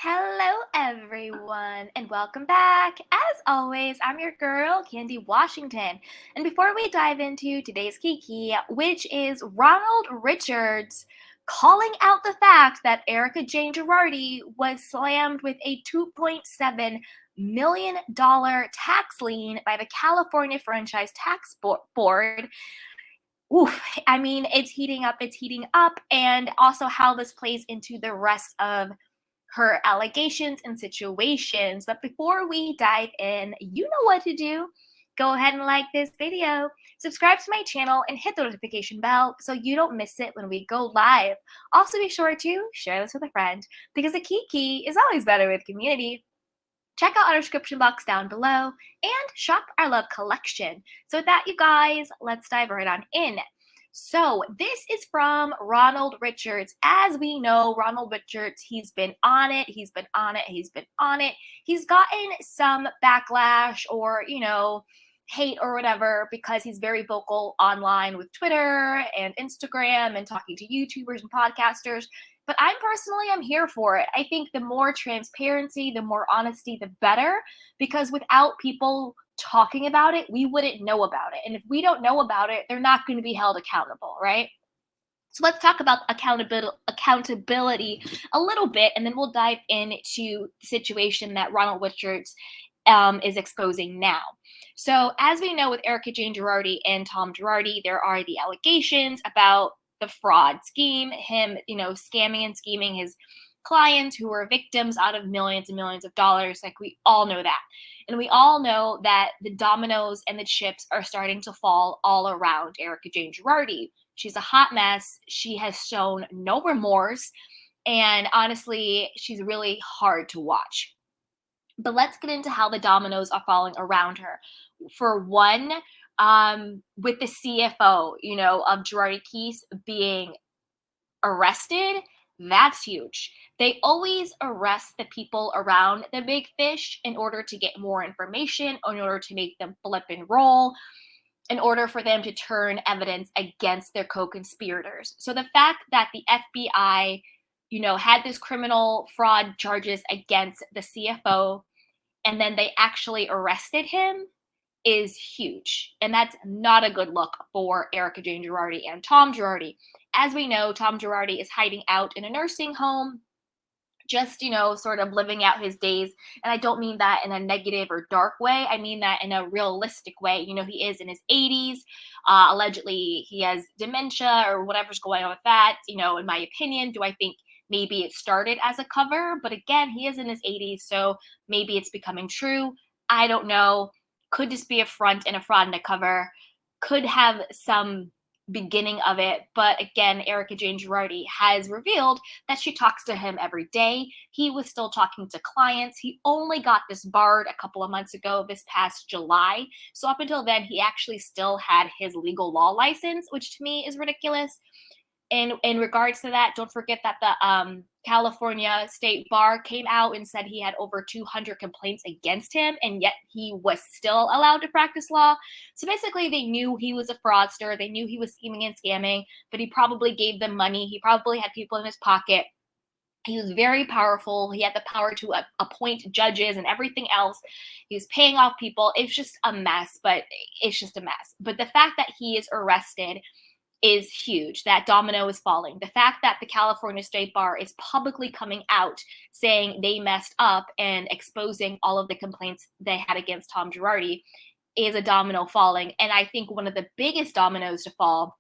Hello, everyone, and welcome back. As always, I'm your girl, Candy Washington. And before we dive into today's Kiki, which is Ronald Richards calling out the fact that Erika Jayne was slammed with a $2.7 million tax lien by the California Franchise Tax Board. Oof, I mean, it's heating up, and also how this plays into the rest of her allegations and situations. But before we dive in, you know what to do. Go ahead and like this video, subscribe to my channel, and hit the notification bell so you don't miss it when we go live. Also, be sure to share this with a friend because a kiki is always better with community. Check out our description box down below and shop our love collection. So with that, you guys, let's dive right on in. So this is from Ronald Richards. As we know, Ronald Richards, he's been on it, he's been on it, he's been on it. He's gotten some backlash or, hate or whatever because he's very vocal online with Twitter and Instagram and talking to YouTubers and podcasters. But I'm here for it. I think the more transparency, the more honesty, the better, because without people talking about it, we wouldn't know about it. And if we don't know about it, they're not going to be held accountable, right? So let's talk about accountability a little bit, and then we'll dive into the situation that Ronald Richards is exposing now. So as we know with Erika Jayne and Tom Girardi, there are the allegations about the fraud scheme, him, scamming and scheming his clients who were victims out of millions and millions of dollars. Like, we all know that. And we all know that the dominoes and the chips are starting to fall all around Erika Jayne Girardi. She's a hot mess. She has shown no remorse. And honestly, she's really hard to watch. But let's get into how the dominoes are falling around her. For one, with the CFO, of Girardi Keese being arrested, that's huge. They always arrest the people around the big fish in order to get more information, in order to make them flip and roll, in order for them to turn evidence against their co-conspirators. So the fact that the FBI, had this criminal fraud charges against the CFO and then they actually arrested him is huge. And that's not a good look for Erika Jayne Girardi and Tom Girardi. As we know, Tom Girardi is hiding out in a nursing home, just, sort of living out his days. And I don't mean that in a negative or dark way. I mean that in a realistic way. He is in his 80s. Allegedly, he has dementia or whatever's going on with that. In my opinion, do I think maybe it started as a cover? But again, he is in his 80s, so maybe it's becoming true. I don't know. Could just be a front and a fraud and a cover. Could have some beginning of it. But again, Erika Jayne Girardi has revealed that she talks to him every day. He was still talking to clients. He only got disbarred a couple of months ago, this past July. So up until then, he actually still had his legal law license, which to me is ridiculous. And in regards to that, don't forget that the California State Bar came out and said he had over 200 complaints against him, and yet he was still allowed to practice law. So basically, they knew he was a fraudster. They knew he was scheming and scamming, but he probably gave them money. He probably had people in his pocket. He was very powerful. He had the power to appoint judges and everything else. He was paying off people. It's just a mess, but it's just a mess. But the fact that he is arrested is huge. That domino is falling. The fact that the California State Bar is publicly coming out saying they messed up and exposing all of the complaints they had against Tom Girardi is a domino falling. And I think one of the biggest dominoes to fall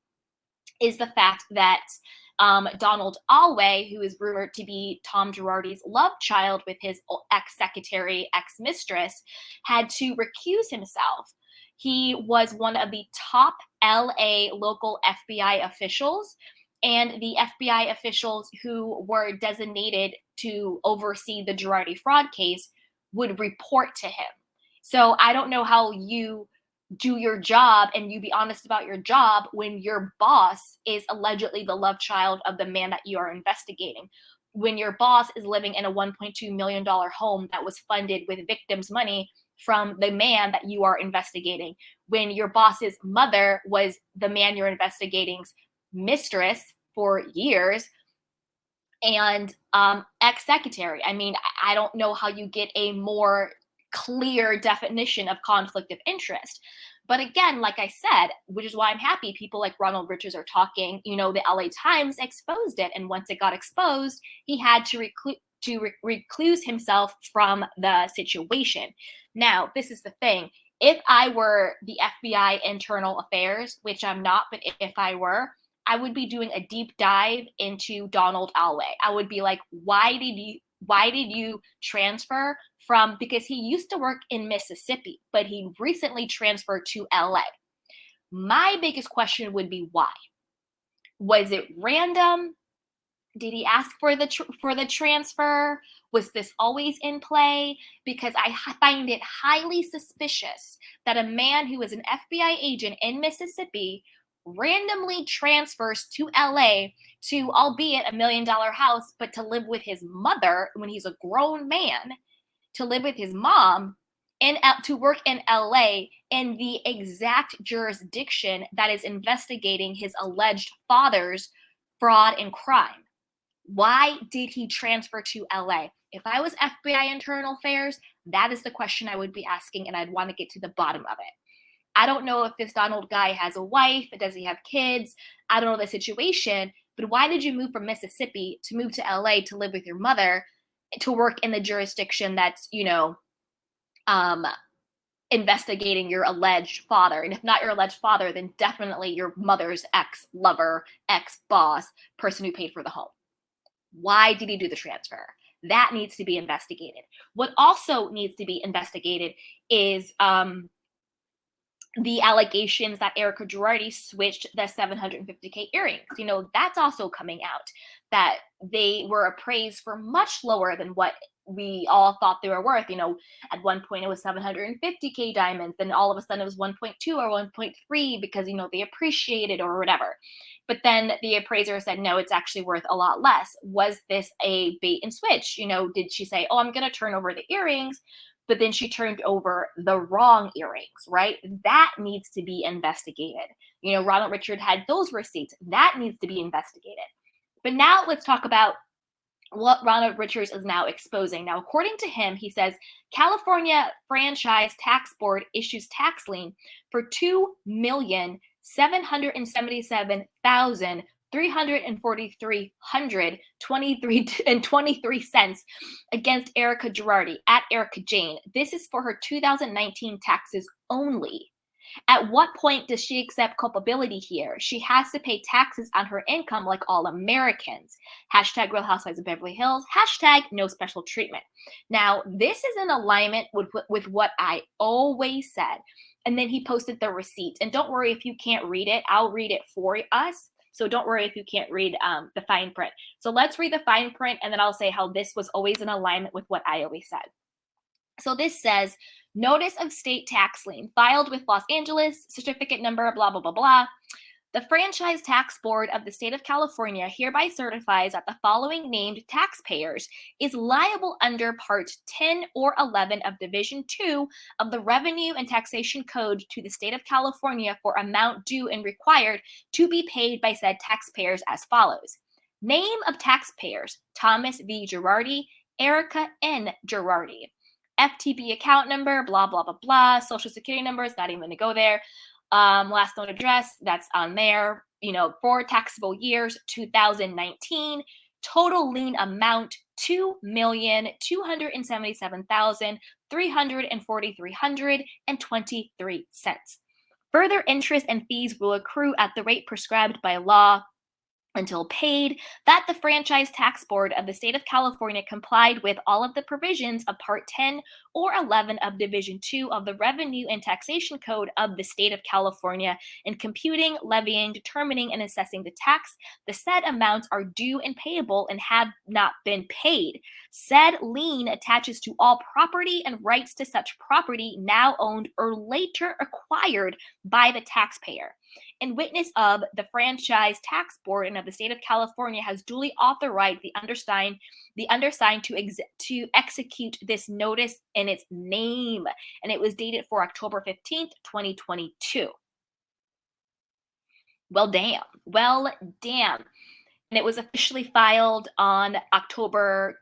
is the fact that Donald Alway, who is rumored to be Tom Girardi's love child with his ex-secretary, ex-mistress, had to recuse himself. He was one of the top LA local FBI officials, and the FBI officials who were designated to oversee the Girardi fraud case would report to him. So I don't know how you do your job and you be honest about your job when your boss is allegedly the love child of the man that you are investigating. When your boss is living in a $1.2 million home that was funded with victims' money from the man that you are investigating, when your boss's mother was the man you're investigating's mistress for years, and ex-secretary. I mean, I don't know how you get a more clear definition of conflict of interest. But again, like I said, which is why I'm happy people like Ronald Richards are talking, the LA Times exposed it. And once it got exposed, he had to recluse himself from the situation. Now, this is the thing. If I were the FBI internal affairs, which I'm not, but if I were, I would be doing a deep dive into Donald Alway. I would be like, why did you transfer from, because he used to work in Mississippi, but he recently transferred to LA. My biggest question would be why? Was it random? Did he ask for the transfer? Was this always in play? Because I find it highly suspicious that a man who is an FBI agent in Mississippi randomly transfers to LA to, albeit $1 million house, but to live with his mother when he's a grown man, to live with his mom and to work in LA in the exact jurisdiction that is investigating his alleged father's fraud and crime. Why did he transfer to LA? If I was FBI internal affairs, that is the question I would be asking, and I'd want to get to the bottom of it. I don't know if this Donald guy has a wife, does he have kids? I don't know the situation, but why did you move from Mississippi to move to LA to live with your mother to work in the jurisdiction that's, investigating your alleged father? And if not your alleged father, then definitely your mother's ex-lover, ex-boss, person who paid for the home. Why did he do the transfer? That needs to be investigated. What also needs to be investigated is the allegations that Erika Jayne switched the $750K earrings. That's also coming out, that they were appraised for much lower than what we all thought they were worth. At one point it was 750K diamonds, then all of a sudden it was 1.2 or 1.3 because, they appreciated or whatever. But then the appraiser said, no, it's actually worth a lot less. Was this a bait and switch? Did she say, oh, I'm going to turn over the earrings, but then she turned over the wrong earrings, right? That needs to be investigated. Ronald Richard had those receipts. That needs to be investigated. But now let's talk about what Ronald Richards is now exposing. Now, according to him, he says California Franchise Tax Board issues tax lien for $2,777,343.23 against Erika Jayne at Erika Jayne. This is for her 2019 taxes only. At what point does she accept culpability here? She has to pay taxes on her income like all Americans. Hashtag Real Housewives of Beverly Hills. Hashtag no special treatment. Now, this is in alignment with what I always said. And then he posted the receipt. And don't worry if you can't read it. I'll read it for us. So don't worry if you can't read the fine print. So let's read the fine print, and then I'll say how this was always in alignment with what I always said. So this says, notice of state tax lien filed with Los Angeles, certificate number, blah, blah, blah, blah. The Franchise Tax Board of the State of California hereby certifies that the following named taxpayers is liable under Part 10 or 11 of Division 2 of the Revenue and Taxation Code to the State of California for amount due and required to be paid by said taxpayers as follows. Name of taxpayers: Thomas V. Girardi, Erika N. Girardi. FTB account number, blah, blah, blah, blah. Social security number is not even going to go there. Last known address, that's on there. For taxable years, 2019. Total lien amount, $2,277,343.23. Further interest and fees will accrue at the rate prescribed by law until paid, that the Franchise Tax Board of the State of California complied with all of the provisions of Part 10 or 11 of Division 2 of the Revenue and Taxation Code of the State of California in computing, levying, determining, and assessing the tax. The said amounts are due and payable and have not been paid. Said lien attaches to all property and rights to such property now owned or later acquired by the taxpayer. In witness of, the Franchise Tax Board and of the State of California has duly authorized the undersigned to execute this notice in its name, and it was dated for October 15th, 2022. Well, damn. and it was officially filed on October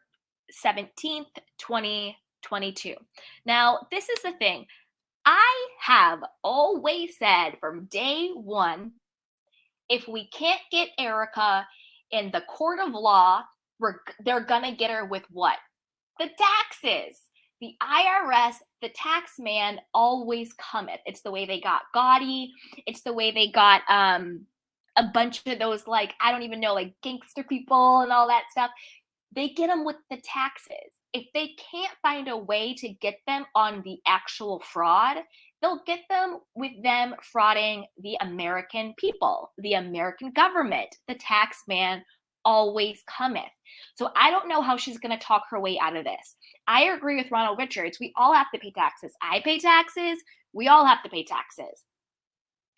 17th, 2022. Now, this is the thing. I have always said from day one, if we can't get Erika in the court of law, they're gonna get her with what? The taxes. The IRS, the tax man always cometh. It's the way they got Gotti. It's the way they got a bunch of those, like, I don't even know, like gangster people and all that stuff. They get them with the taxes. If they can't find a way to get them on the actual fraud, they'll get them with them frauding the American people, the American government. The tax man always cometh. So I don't know how she's going to talk her way out of this. I agree with Ronald Richards. We all have to pay taxes. I pay taxes. We all have to pay taxes.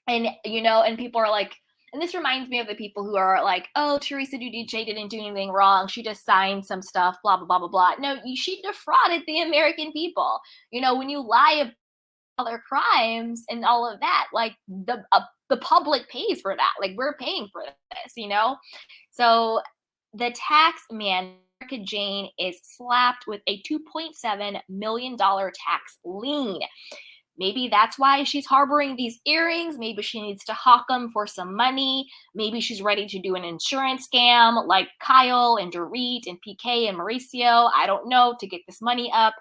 And, and people are like, and this reminds me of the people who are like, oh, Teresa Giudice didn't do anything wrong. She just signed some stuff, blah, blah, blah, blah, blah. No, she defrauded the American people. When you lie about other crimes and all of that, like the public pays for that. Like we're paying for this, So the tax man, Erika Jayne, is slapped with a $2.7 million tax lien. Maybe that's why she's harboring these earrings. Maybe she needs to hawk them for some money. Maybe she's ready to do an insurance scam like Kyle and Dorit and PK and Mauricio. I don't know, to get this money up.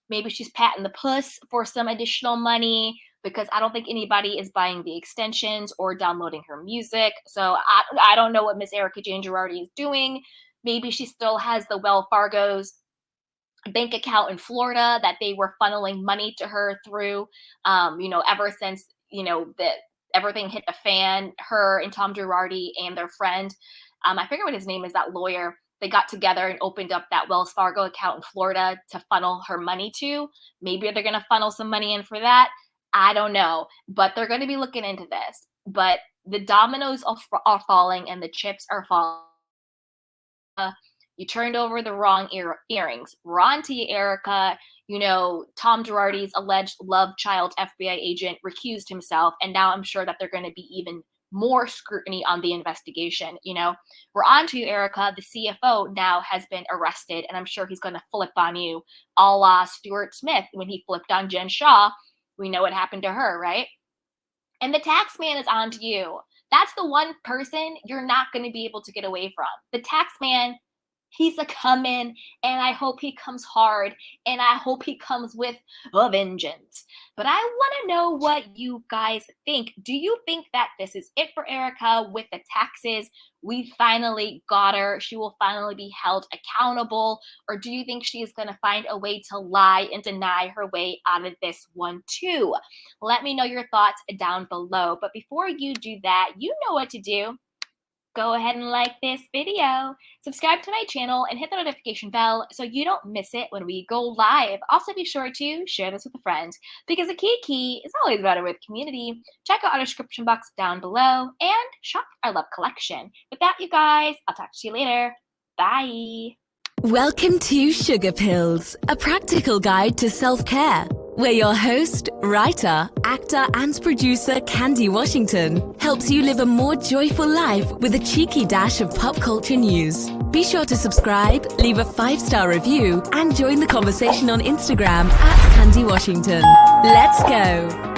Maybe she's patting the puss for some additional money because I don't think anybody is buying the extensions or downloading her music. So I don't know what Miss Erika Jayne Girardi is doing. Maybe she still has the Wells Fargo's bank account in Florida that they were funneling money to her through, ever since, that everything hit the fan. Her and Tom Girardi and their friend, I forget what his name is, that lawyer, they got together and opened up that Wells Fargo account in Florida to funnel her money to. Maybe they're going to funnel some money in for that. I don't know, but they're going to be looking into this. But the dominoes are falling and the chips are falling. You turned over the wrong earrings. We're on to you, Erika. Tom Girardi's alleged love child FBI agent recused himself, and now I'm sure that they're going to be even more scrutiny on the investigation. We're on to you, Erika. The CFO now has been arrested, and I'm sure he's going to flip on you, a la Stuart Smith when he flipped on Jen Shaw. We know what happened to her, right? And the tax man is on to you. That's the one person you're not going to be able to get away from. The tax man, he's a coming, and I hope he comes hard, and I hope he comes with a vengeance. But I want to know what you guys think. Do you think that this is it for Erika with the taxes? We finally got her. She will finally be held accountable. Or do you think she is going to find a way to lie and deny her way out of this one too? Let me know your thoughts down below. But before you do that, you know what to do. Go ahead and like this video, subscribe to my channel, and hit the notification bell so you don't miss it when we go live. Also, be sure to share this with a friend because a key is always better with community. Check out our description box down below and shop our love collection. With that, you guys, I'll talk to you later. Bye. Welcome to Sugar Pills, a practical guide to self-care, where your host, writer, actor, and producer Candy Washington helps you live a more joyful life with a cheeky dash of pop culture news. Be sure to subscribe, leave a 5-star review, and join the conversation on Instagram @Candy Washington. Let's go!